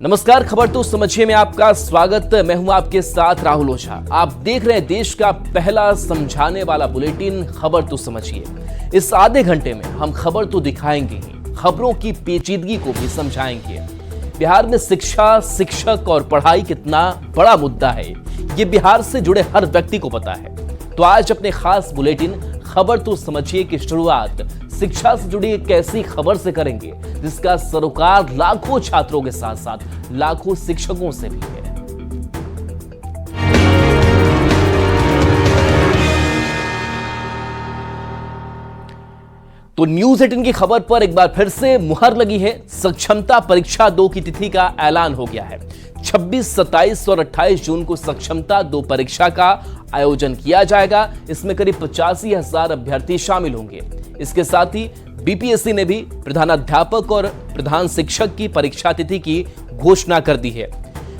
नमस्कार, खबर तो समझिए में आपका स्वागत। मैं हूं आपके साथ राहुल ओझा। आप देख रहे हैं देश का पहला समझाने वाला बुलेटिन खबर तो समझिए। इस आधे घंटे में हम खबर तो दिखाएंगे ही, खबरों की पेचीदगी को भी समझाएंगे। बिहार में शिक्षा, शिक्षक और पढ़ाई कितना बड़ा मुद्दा है, ये बिहार से जुड़े हर व्यक्ति को पता है। तो आज अपने खास बुलेटिन खबर तो समझिए की शुरुआत शिक्षा से जुड़ी एक ऐसी खबर से करेंगे जिसका सरोकार लाखों छात्रों के साथ साथ लाखों शिक्षकों से भी है। तो न्यूज 18 की खबर पर एक बार फिर से मुहर लगी है। सक्षमता परीक्षा 2 की तिथि का ऐलान हो गया है। 26, 27 और 28 जून को सक्षमता 2 परीक्षा का आयोजन किया जाएगा। इसमें करीब 85,000 अभ्यर्थी शामिल होंगे। इसके साथ ही बीपीएससी ने भी प्रधानाध्यापक और प्रधान शिक्षक की परीक्षा तिथि की घोषणा कर दी है।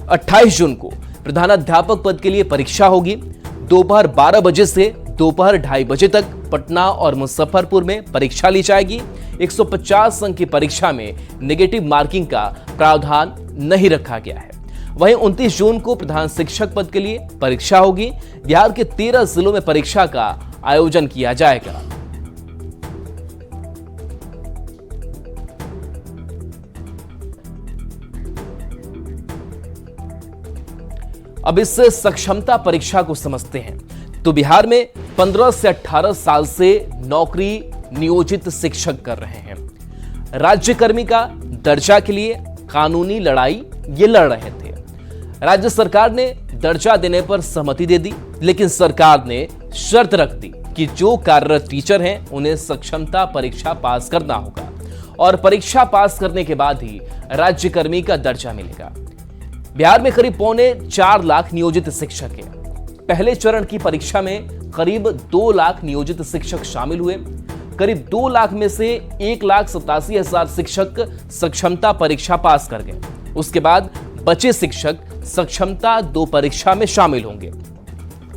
28 जून को प्रधानाध्यापक पद के लिए परीक्षा होगी। दोपहर 12 बजे से दोपहर 2:30 बजे तक पटना और मुजफ्फरपुर में परीक्षा ली जाएगी। 150 अंक की परीक्षा में नेगेटिव मार्किंग का प्रावधान नहीं रखा गया है। वहीं 29 जून को प्रधान शिक्षक पद के लिए परीक्षा होगी। बिहार के 13 जिलों में परीक्षा का आयोजन किया जाएगा। अब इस सक्षमता परीक्षा को समझते हैं। तो बिहार में 15 से 18 साल से नौकरी नियोजित शिक्षक कर रहे हैं। राज्यकर्मी का दर्जा के लिए कानूनी लड़ाई ये लड़ रहे थे। राज्य सरकार ने दर्जा देने पर सहमति दे दी, लेकिन सरकार ने शर्त रख दी कि जो कार्यरत टीचर हैं उन्हें सक्षमता परीक्षा पास करना होगा और परीक्षा पास करने के बाद ही राज्यकर्मी का दर्जा मिलेगा। बिहार में करीब 4.25 लाख नियोजित शिक्षक हैं। पहले चरण की परीक्षा में करीब 2 लाख नियोजित शिक्षक शामिल हुए। करीब 2 लाख में से 1,87,000 शिक्षक सक्षमता परीक्षा पास कर गए। उसके बाद बचे शिक्षक सक्षमता 2 परीक्षा में शामिल होंगे।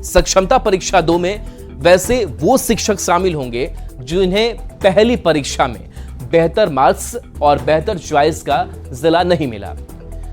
सक्षमता परीक्षा 2 में वैसे वो शिक्षक शामिल होंगे जिन्हें पहली परीक्षा में बेहतर मार्क्स और बेहतर चॉइस का जिला नहीं मिला।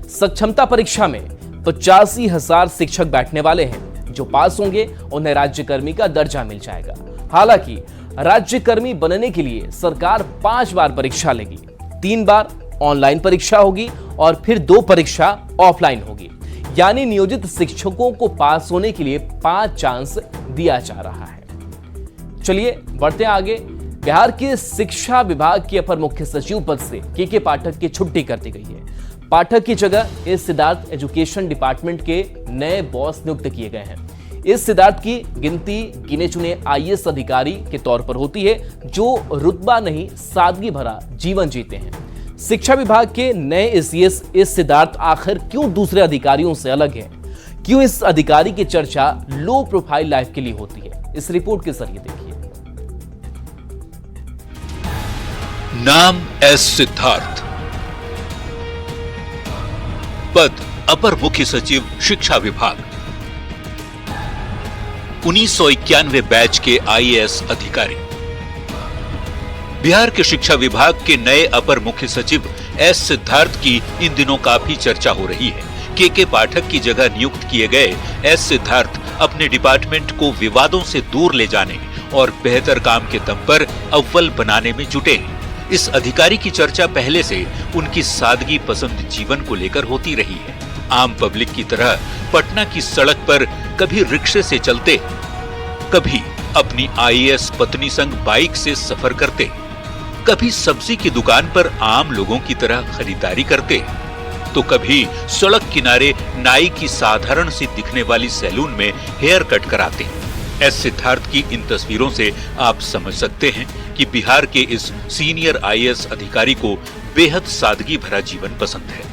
सक्षमता परीक्षा में 85,000 शिक्षक बैठने वाले हैं। जो पास होंगे उन्हें राज्यकर्मी का दर्जा मिल जाएगा। हालांकि राज्यकर्मी बनने के लिए सरकार 5 बार परीक्षा लेगी। 3 बार ऑनलाइन परीक्षा होगी और फिर 2 परीक्षा ऑफलाइन होगी। यानी नियोजित शिक्षकों को पास होने के लिए 5 चांस दिया जा रहा है। चलिए बढ़ते आगे। बिहार के शिक्षा विभाग के अपर मुख्य सचिव पद से के पाठक की छुट्टी कर दी गई है। पाठक की जगह एस सिद्धार्थ एजुकेशन डिपार्टमेंट के नए बॉस नियुक्त किए गए हैं। इस सिद्धार्थ की गिनती गिने चुने आईएएस अधिकारी के तौर पर होती है जो रुतबा नहीं सादगी भरा जीवन जीते हैं। शिक्षा विभाग के नए एसीएस एस सिद्धार्थ आखिर क्यों दूसरे अधिकारियों से अलग है? क्यों इस अधिकारी की चर्चा लो प्रोफाइल लाइफ के लिए होती है? इस रिपोर्ट के जरिए देखिए। नाम एस सिद्धार्थ, पद अपर मुख्य सचिव शिक्षा विभाग, 1991 बैच के आईएएस अधिकारी। बिहार के शिक्षा विभाग के नए अपर मुख्य सचिव एस सिद्धार्थ की इन दिनों काफी चर्चा हो रही है। के पाठक की जगह नियुक्त किए गए एस सिद्धार्थ अपने डिपार्टमेंट को विवादों से दूर ले जाने और बेहतर काम के दम पर अव्वल बनाने में जुटे हैं। इस अधिकारी की चर्चा पहले से उनकी सादगी पसंद जीवन को लेकर होती रही है। आम पब्लिक की तरह पटना की सड़क पर कभी रिक्शे से चलते, कभी अपनी आईएएस पत्नी संग बाइक से सफर करते, कभी सब्जी की दुकान पर आम लोगों की तरह खरीदारी करते, तो कभी सड़क किनारे नाई की साधारण सी दिखने वाली सैलून में हेयर कट कराते। एस सिद्धार्थ की इन तस्वीरों से आप समझ सकते हैं कि बिहार के इस सीनियर आईएएस अधिकारी को बेहद सादगी भरा जीवन पसंद है।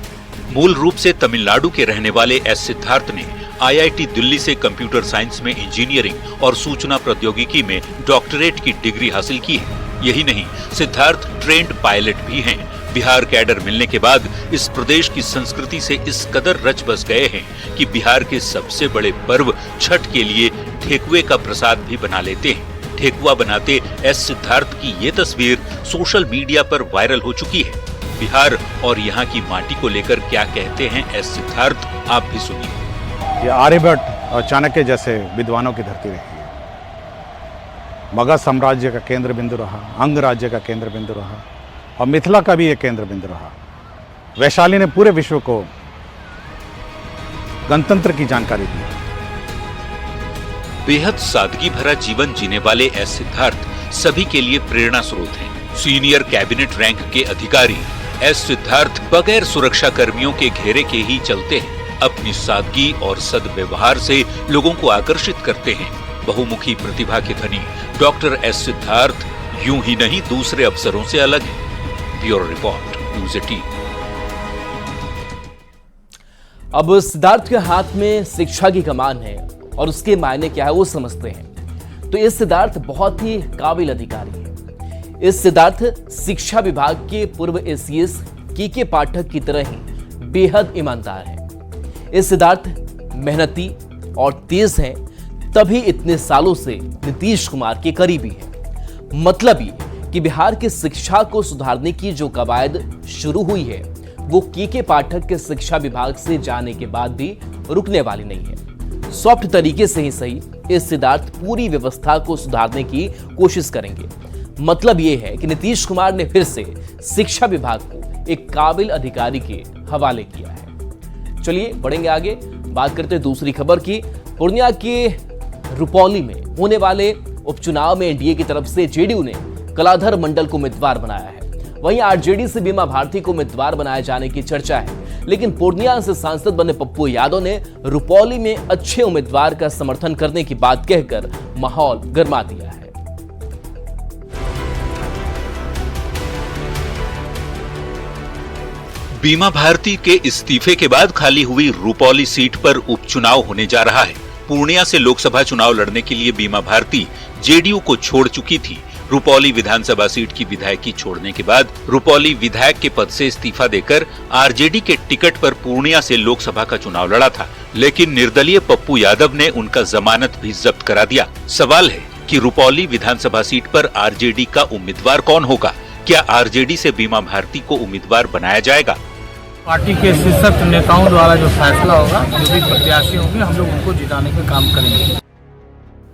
मूल रूप से तमिलनाडु के रहने वाले एस सिद्धार्थ ने आईआईटी दिल्ली से कंप्यूटर साइंस में इंजीनियरिंग और सूचना प्रौद्योगिकी में डॉक्टरेट की डिग्री हासिल की है। यही नहीं, सिद्धार्थ ट्रेंड पायलट भी हैं। बिहार कैडर मिलने के बाद इस प्रदेश की संस्कृति से इस कदर रच बस गए हैं कि बिहार के सबसे बड़े पर्व छठ के लिए ठेकुए का प्रसाद भी बना लेते हैं। ठेकुआ बनाते एस सिद्धार्थ की ये तस्वीर सोशल मीडिया पर वायरल हो चुकी है। बिहार और यहाँ की माटी को लेकर क्या कहते हैं एस सिद्धार्थ, आप भी सुनिए। ये आर्यभट्ट और चाणक्य जैसे विद्वानों की धरती रही है। मगध साम्राज्य का केंद्र बिंदु रहा, अंग राज्य का केंद्र बिंदु रहा और मिथिला का भी एक केंद्र बिंदु रहा। वैशाली ने पूरे विश्व को गणतंत्र की जानकारी दी। बेहद सादगी भरा जीवन जीने वाले एस सिद्धार्थ सभी के लिए प्रेरणा स्रोत हैं। सीनियर कैबिनेट रैंक के अधिकारी एस सिद्धार्थ बगैर सुरक्षा कर्मियों के घेरे के ही चलते हैं। अपनी सादगी और सद्व्यवहार से लोगों को आकर्षित करते हैं। बहुमुखी प्रतिभा के धनी डॉक्टर एस सिद्धार्थ यूं ही नहीं दूसरे अफसरों से अलग हैं। Bureau report, news 18। अब सिद्धार्थ के हाथ में शिक्षा की कमान है और उसके मायने क्या है वो समझते हैं। तो ये सिद्धार्थ बहुत ही काबिल अधिकारी है। इस सिद्धार्थ शिक्षा विभाग के पूर्व एसीएस के पाठक की तरह ही बेहद ईमानदार है। इस सिद्धार्थ मेहनती और तेज हैं, तभी इतने सालों से नीतीश कुमार के करीबी है। मतलब ये कि बिहार की शिक्षा को सुधारने की जो कवायद शुरू हुई है वो के पाठक के शिक्षा विभाग से जाने के बाद भी रुकने वाली नहीं है। सॉफ्ट तरीके से ही सही, इस सिद्धार्थ पूरी व्यवस्था को सुधारने की कोशिश करेंगे। मतलब ये है कि नीतीश कुमार ने फिर से शिक्षा विभाग को एक काबिल अधिकारी के हवाले किया है। चलिए बढ़ेंगे आगे, बात करते हैं दूसरी खबर की। पूर्णिया के रुपौली में होने वाले उपचुनाव में एनडीए की तरफ से जेडीयू ने कलाधर मंडल को उम्मीदवार बनाया है। वहीं आरजेडी से बीमा भारती को उम्मीदवार बनाए जाने की चर्चा है, लेकिन पूर्णिया से सांसद बने पप्पू यादव ने रुपौली में अच्छे उम्मीदवार का समर्थन करने की बात कहकर माहौल गर्मा दिया है। बीमा भारती के इस्तीफे के बाद खाली हुई रुपौली सीट पर उपचुनाव होने जा रहा है। पूर्णिया से लोकसभा चुनाव लड़ने के लिए बीमा भारती जेडीयू को छोड़ चुकी थी। रुपौली विधानसभा सीट की विधायकी छोड़ने के बाद रुपौली विधायक के पद से इस्तीफा देकर आरजेडी के टिकट पर पूर्णिया से लोकसभा का चुनाव लड़ा था, लेकिन निर्दलीय पप्पू यादव ने उनका जमानत भी जब्त करा दिया। सवाल है कि रुपौली विधानसभा सीट पर आरजेडी का उम्मीदवार कौन होगा? क्या आरजेडी से बीमा भारती को उम्मीदवार बनाया जाएगा? पार्टी के शीर्षक नेताओं द्वारा जो फैसला होगा, जो भी प्रत्याशी होंगे, हम लोग उनको जिताने का काम करेंगे।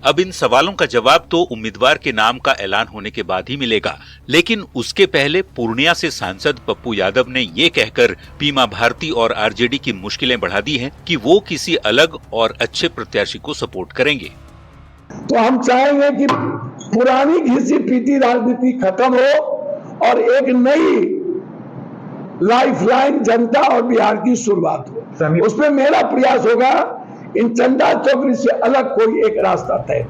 अब इन सवालों का जवाब तो उम्मीदवार के नाम का ऐलान होने के बाद ही मिलेगा, लेकिन उसके पहले पूर्णिया से सांसद पप्पू यादव ने ये कहकर बीमा भारती और आरजेडी की मुश्किलें बढ़ा दी हैं कि वो किसी अलग और अच्छे प्रत्याशी को सपोर्ट करेंगे। तो हम चाहेंगे कि पुरानी घिसी पीटी राजनीति खत्म हो और एक नई लाइफलाइन जनता और बिहार की शुरुआत हो। उसमें मेरा प्रयास होगा इन चंदा चौकड़ी से अलग कोई एक रास्ता तय।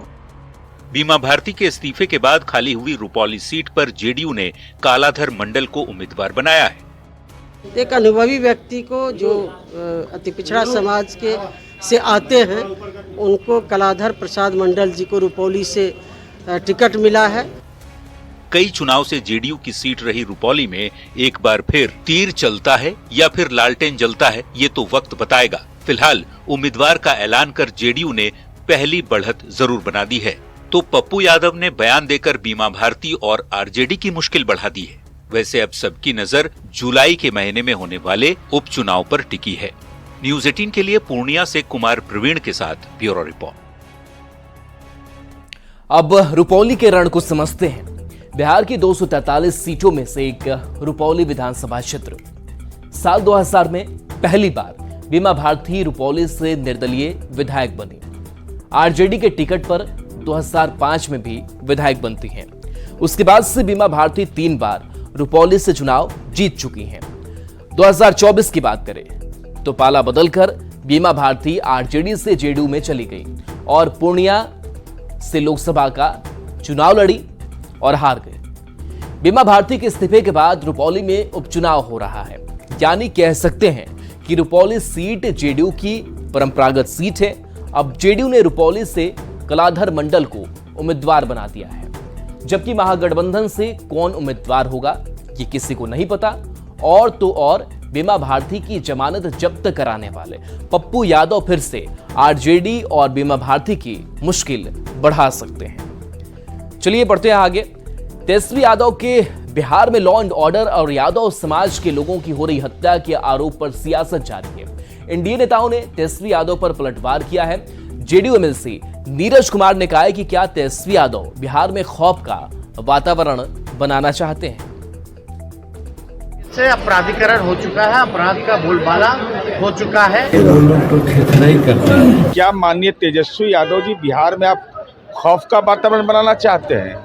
बीमा भारती के इस्तीफे के बाद खाली हुई रुपौली सीट पर जेडीयू ने कालाधर मंडल को उम्मीदवार बनाया है। एक अनुभवी व्यक्ति को जो अति पिछड़ा समाज के से आते हैं, उनको कलाधर प्रसाद मंडल जी को रुपौली से टिकट मिला है। कई चुनाव से जेडीयू की सीट रही रुपौली में एक बार फिर तीर चलता है या फिर लालटेन जलता है, ये तो वक्त बताएगा। फिलहाल उम्मीदवार का ऐलान कर जेडीयू ने पहली बढ़त जरूर बना दी है। तो पप्पू यादव ने बयान देकर बीमा भारती और आरजेडी की मुश्किल बढ़ा दी है। वैसे अब सबकी नजर जुलाई के महीने में होने वाले उपचुनाव पर टिकी है। न्यूज़ 18 के लिए पूर्णिया से कुमार प्रवीण के साथ ब्यूरो रिपोर्ट। अब रुपौली के रण को समझते हैं। बिहार की 243 सीटों में से एक रुपौली विधानसभा क्षेत्र। साल 2000 में पहली बार बीमा भारती रुपौली से निर्दलीय विधायक बनी। आरजेडी के टिकट पर 2005 में भी विधायक बनती हैं। उसके बाद से बीमा भारती 3 बार रुपौली से चुनाव जीत चुकी हैं। 2024 की बात करें तो पाला बदलकर बीमा भारती आरजेडी से जेडीयू में चली गई और पूर्णिया से लोकसभा का चुनाव लड़ी और हार गए। बीमा भारती के इस्तीफे के बाद रुपौली में उपचुनाव हो रहा है, यानी कह सकते हैं कि रुपौली सीट जेडीयू की परंपरागत सीट है। अब जेडीयू ने रुपौली से कलाधर मंडल को उम्मीदवार बना दिया है, जबकि महागठबंधन से कौन उम्मीदवार होगा ये किसी को नहीं पता। और तो और बीमा भारती की जमानत जब्त कराने वाले पप्पू यादव फिर से आरजेडी और बीमा भारती की मुश्किल बढ़ा सकते हैं। चलिए बढ़ते हैं आगे। तेजस्वी यादव के बिहार में लॉ एंड ऑर्डर और यादव समाज के लोगों की हो रही हत्या के आरोप पर सियासत जारी है। एनडीए नेताओं ने तेजस्वी यादव पर पलटवार किया है। जेडीयू एमएलसी नीरज कुमार ने कहा है कि क्या तेजस्वी यादव बिहार में खौफ का वातावरण बनाना चाहते हैं। से अपराधीकरण हो चुका है, अपराध का बोलबाला हो चुका है। वो लोग तो खेत नहीं करते हैं। क्या माननीय तेजस्वी यादव जी बिहार में आप खौफ का वातावरण बनाना चाहते हैं?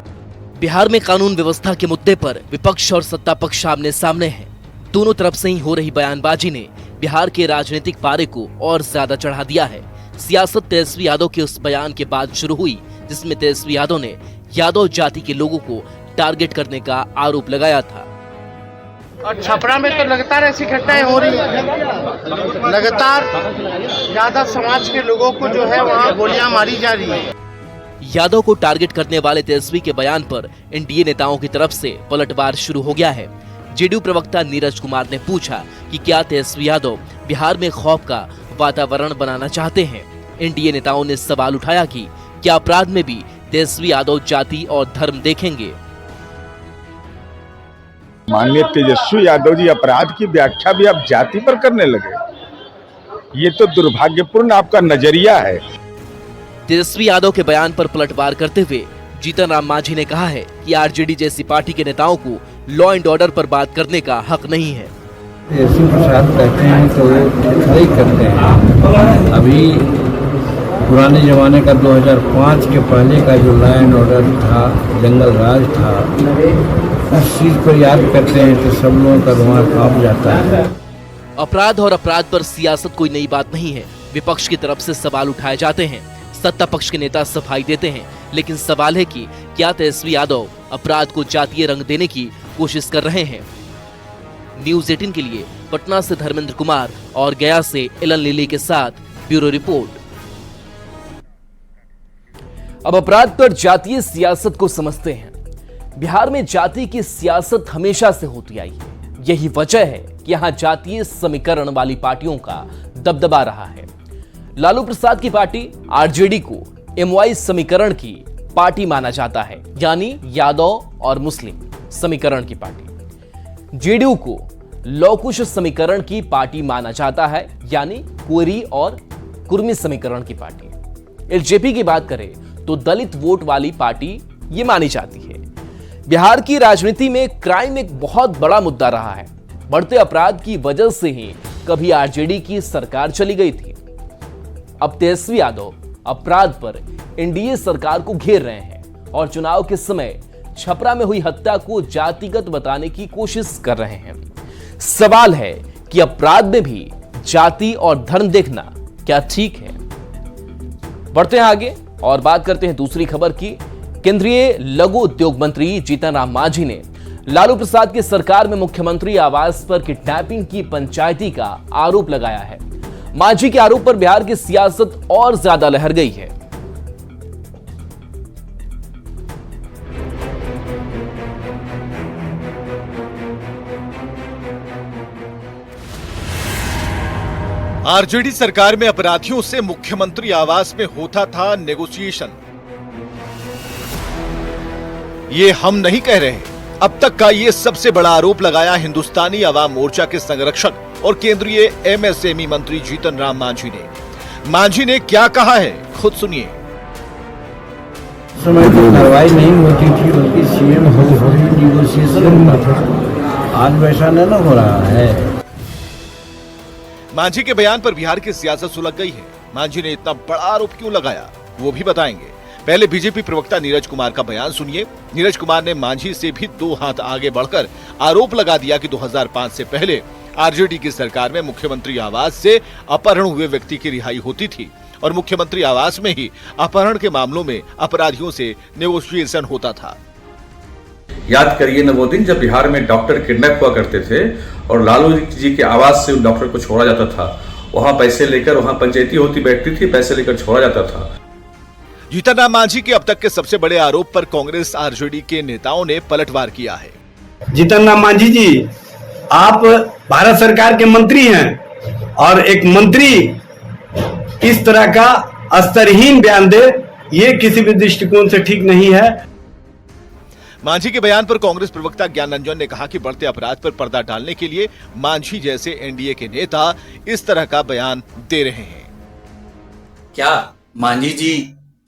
बिहार में कानून व्यवस्था के मुद्दे पर विपक्ष और सत्ता पक्ष आमने सामने हैं। दोनों तरफ से ही हो रही बयानबाजी ने बिहार के राजनीतिक पारे को और ज्यादा चढ़ा दिया है। सियासत तेजस्वी यादव के उस बयान के बाद शुरू हुई जिसमें तेजस्वी यादव ने यादव जाति के लोगों को टारगेट करने का आरोप लगाया था। और छपरा में तो लगातार ऐसी घटनाएं हो रही है, लगातार यादव समाज के लोगों को जो है वहाँ गोलियां मारी जा रही है। यादव को टारगेट करने वाले तेजस्वी के बयान पर एनडीए नेताओं की तरफ से पलटवार शुरू हो गया है। जेडीयू प्रवक्ता नीरज कुमार ने पूछा कि क्या तेजस्वी यादव बिहार में खौफ का वातावरण बनाना चाहते हैं। एनडीए नेताओं ने सवाल उठाया कि क्या अपराध में भी तेजस्वी यादव जाति और धर्म देखेंगे। माननीय तेजस्वी यादव जी अपराध की व्याख्या भी आप जाति पर करने लगे, ये तो दुर्भाग्यपूर्ण आपका नजरिया है। तेजस्वी यादव के बयान पर पलटवार करते हुए जीतन राम मांझी ने कहा है कि आरजेडी जैसी पार्टी के नेताओं को लॉ एंड ऑर्डर पर बात करने का हक नहीं है। तेजस्वी प्रसाद कहते हैं तो नहीं करते हैं। अभी पुराने जमाने का 2005 के पहले का जो लॉ एंड ऑर्डर था, जंगल राज था, उस चीज को याद करते हैं तो सब लोगों का रुआं कांप जाता है। अपराध और अपराध पर सियासत कोई नई बात नहीं है। विपक्ष की तरफ से सवाल उठाए जाते हैं, सत्ता पक्ष के नेता सफाई देते हैं, लेकिन सवाल है कि क्या तेजस्वी यादव अपराध को जातीय रंग देने की कोशिश कर रहे हैं। न्यूज़ 18 के लिए पटना से धर्मेंद्र कुमार और गया से एलन लिली के साथ ब्यूरो रिपोर्ट। अब अपराध पर जातीय सियासत को समझते हैं। बिहार में जाति की सियासत हमेशा से होती आई है। यही वजह है कि यहां जातीय समीकरण वाली पार्टियों का दबदबा रहा है। लालू प्रसाद की पार्टी आरजेडी को एमवाई समीकरण की पार्टी माना जाता है, यानी यादव और मुस्लिम समीकरण की पार्टी। जेडीयू को लौकुश समीकरण की पार्टी माना जाता है, यानी कुरी और कुर्मी समीकरण की पार्टी। एलजेपी की बात करें तो दलित वोट वाली पार्टी ये मानी जाती है। बिहार की राजनीति में क्राइम एक बहुत बड़ा मुद्दा रहा है। बढ़ते अपराध की वजह से ही कभी आरजेडी की सरकार चली गई थी। अब तेजस्वी यादव अपराध पर एनडीए सरकार को घेर रहे हैं और चुनाव के समय छपरा में हुई हत्या को जातिगत बताने की कोशिश कर रहे हैं। सवाल है कि अपराध में भी जाति और धर्म देखना क्या ठीक है। बढ़ते हैं आगे और बात करते हैं दूसरी खबर की। केंद्रीय लघु उद्योग मंत्री जीतन राम मांझी ने लालू प्रसाद की सरकार में मुख्यमंत्री आवास पर किडनैपिंग की पंचायती का आरोप लगाया है। मांझी के आरोप पर बिहार की सियासत और ज्यादा लहर गई है। आरजेडी सरकार में अपराधियों से मुख्यमंत्री आवास में होता था नेगोशिएशन। ये हम नहीं कह रहे। अब तक का ये सबसे बड़ा आरोप लगाया हिंदुस्तानी अवाम मोर्चा के संरक्षक और केंद्रीय एमएसएमई मंत्री जीतन राम मांझी ने। मांझी ने क्या कहा है, खुद सुनिए। समय तो कार्रवाई नहीं होती थी, बल्कि सीएम हो नेगोशिएशन था। आज वैसा नहीं हो रहा है। मांझी के बयान पर बिहार की सियासत सुलग गई है। मांझी ने इतना बड़ा आरोप क्यों लगाया, वो भी बताएंगे। पहले बीजेपी प्रवक्ता नीरज कुमार का बयान सुनिए। नीरज कुमार ने मांझी से भी 2 हाथ आगे बढ़कर आरोप लगा दिया कि 2005 से पहले आरजेडी की सरकार में मुख्यमंत्री आवास से अपहरण हुए व्यक्ति की रिहाई होती थी और मुख्यमंत्री आवास में ही अपहरण के मामलों में अपराधियों से नेगोशिएशन होता था। याद करिए न वो दिन जब बिहार में डॉक्टर किडनैप हुआ करते थे और लालू जी के आवास से उन डॉक्टर को छोड़ा जाता था। वहां पैसे लेकर, वहां पंचायती होती बैठती थी, पैसे लेकर छोड़ा जाता था। जीतन राम मांझी के अब तक के सबसे बड़े आरोप पर कांग्रेस आरजेडी के नेताओं ने पलटवार किया है। जीतन राम मांझी जी, आप भारत सरकार के मंत्री हैं और एक मंत्री इस तरह का स्तरहीन बयान दे, ये किसी भी दृष्टिकोण से ठीक नहीं है। मांझी के बयान पर कांग्रेस प्रवक्ता ज्ञान रंजन ने कहा कि बढ़ते अपराध पर पर्दा डालने के लिए मांझी जैसे एनडीए के नेता इस तरह का बयान दे रहे हैं। क्या मांझी जी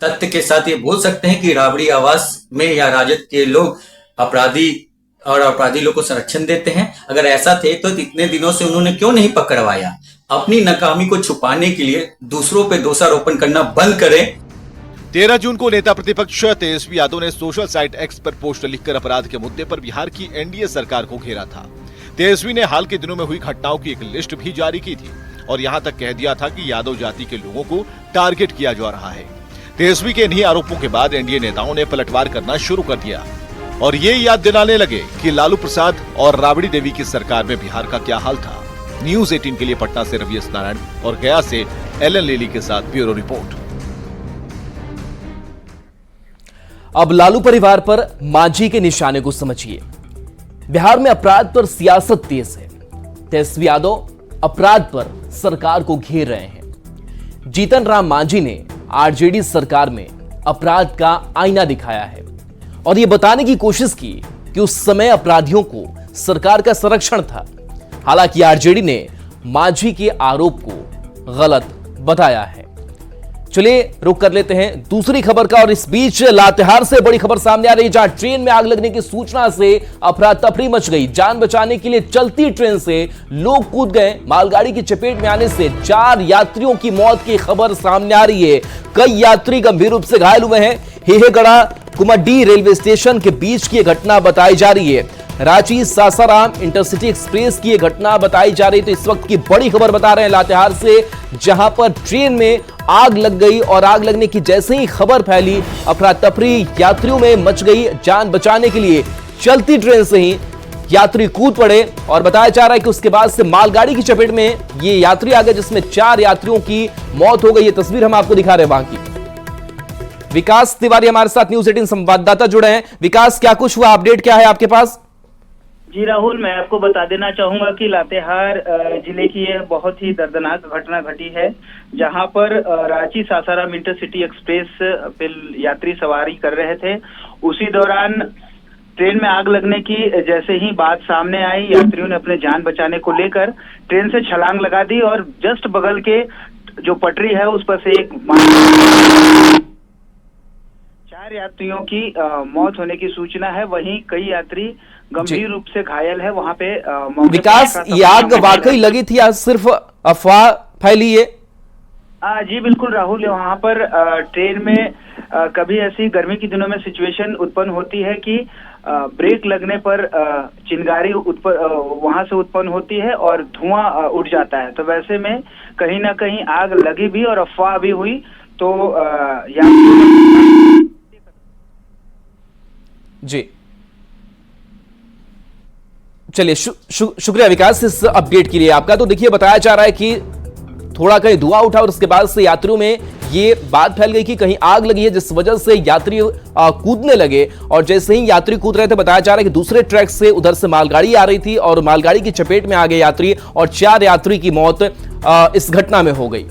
तथ्य के साथ ये बोल सकते हैं कि राबड़ी आवास में या राजद के लोग अपराधी लोग को संरक्षण देते हैं? अगर ऐसा थे तो इतने दिनों से उन्होंने क्यों नहीं पकड़वाया? अपनी नाकामी को छुपाने के लिए दूसरों पे दोषारोपण करना बंद करें। 13 जून को नेता प्रतिपक्ष तेजस्वी यादव ने सोशल साइट एक्स पर पोस्ट लिखकर अपराध के मुद्दे पर बिहार की एनडीए सरकार को घेरा था। तेजस्वी ने हाल के दिनों में हुई घटनाओं की एक लिस्ट भी जारी की थी और यहां तक कह दिया था कि यादव जाति के लोगों को टारगेट किया जा रहा है। तेजस्वी के इन्हीं आरोपों के बाद एनडीए नेताओं ने पलटवार करना शुरू कर दिया और ये याद दिलाने लगे कि लालू प्रसाद और राबड़ी देवी की सरकार में बिहार का क्या हाल था। न्यूज़ 18 के लिए पटना से रवि एस नारायण और गया से एलन लेली के साथ ब्यूरो रिपोर्ट। अब लालू परिवार पर मांझी के निशाने को समझिए। बिहार में अपराध पर सियासत तेज है। तेजस्वी यादव अपराध पर सरकार को घेर रहे हैं। जीतन राम मांझी ने आरजेडी सरकार में अपराध का आईना दिखाया है और यह बताने की कोशिश की कि उस समय अपराधियों को सरकार का संरक्षण था। हालांकि आरजेडी ने मांझी के आरोप को गलत बताया है। चलिए रुक कर लेते हैं दूसरी खबर का और इस बीच लातेहार से बड़ी खबर सामने आ रही है, जहां ट्रेन में आग लगने की सूचना से अफरा तफरी मच गई। जान बचाने के लिए चलती ट्रेन से लोग कूद गए। मालगाड़ी की चपेट में आने से 4 यात्रियों की मौत की खबर सामने आ रही है। कई यात्री गंभीर रूप से घायल हुए हैं। हेहेगड़ा कुमाडी रेलवे स्टेशन के बीच की घटना बताई जा रही है। रांची सासाराम इंटरसिटी एक्सप्रेस की यह घटना बताई जा रही। तो इस वक्त की बड़ी खबर बता रहे हैं लातेहार से, जहां पर ट्रेन में आग लग गई और आग लगने की जैसे ही खबर फैली अफरा तफरी यात्रियों में मच गई। जान बचाने के लिए चलती ट्रेन से ही यात्री कूद पड़े और बताया जा रहा है कि उसके बाद से मालगाड़ी की चपेट में ये यात्री आ गए, जिसमें 4 यात्रियों की मौत हो गई। ये तस्वीर हम आपको दिखा रहे हैं वहां की। विकास तिवारी हमारे साथ न्यूज़ 18 संवाददाता जुड़े हैं। विकास, क्या कुछ हुआ, अपडेट क्या है आपके पास? जी राहुल, मैं आपको बता देना चाहूंगा कि लातेहार जिले की यह बहुत ही दर्दनाक घटना घटी है, जहां पर रांची सासाराम इंटरसिटी एक्सप्रेस पे यात्री सवारी कर रहे थे। उसी दौरान ट्रेन में आग लगने की जैसे ही बात सामने आई, यात्रियों ने अपने जान बचाने को लेकर ट्रेन से छलांग लगा दी और जस्ट बगल के जो पटरी है उस पर से एक 4 यात्रियों की मौत होने की सूचना है। वहीं कई यात्री गंभीर रूप से घायल है। वहां पे विकास, ये आग वाकई लगी थी या सिर्फ अफवाह फैली है? जी बिल्कुल राहुल, वहां पर ट्रेन में कभी ऐसी गर्मी के दिनों में सिचुएशन उत्पन्न होती है कि ब्रेक लगने पर चिंगारी वहां से उत्पन्न होती है और धुआं उठ जाता है। तो वैसे में कहीं ना कहीं आग लगी भी और अफवाह भी हुई। तो जी चलिए, शुक्रिया विकास इस अपडेट के लिए आपका। तो देखिए, बताया जा रहा है कि थोड़ा कहीं धुआं उठा और उसके बाद से यात्रियों में ये बात फैल गई कि कहीं आग लगी है, जिस वजह से यात्री कूदने लगे। और जैसे ही यात्री कूद रहे थे, बताया जा रहा है कि दूसरे ट्रैक से उधर से मालगाड़ी आ रही थी और मालगाड़ी की चपेट में आ गए यात्री और 4 यात्री की मौत इस घटना में हो गई।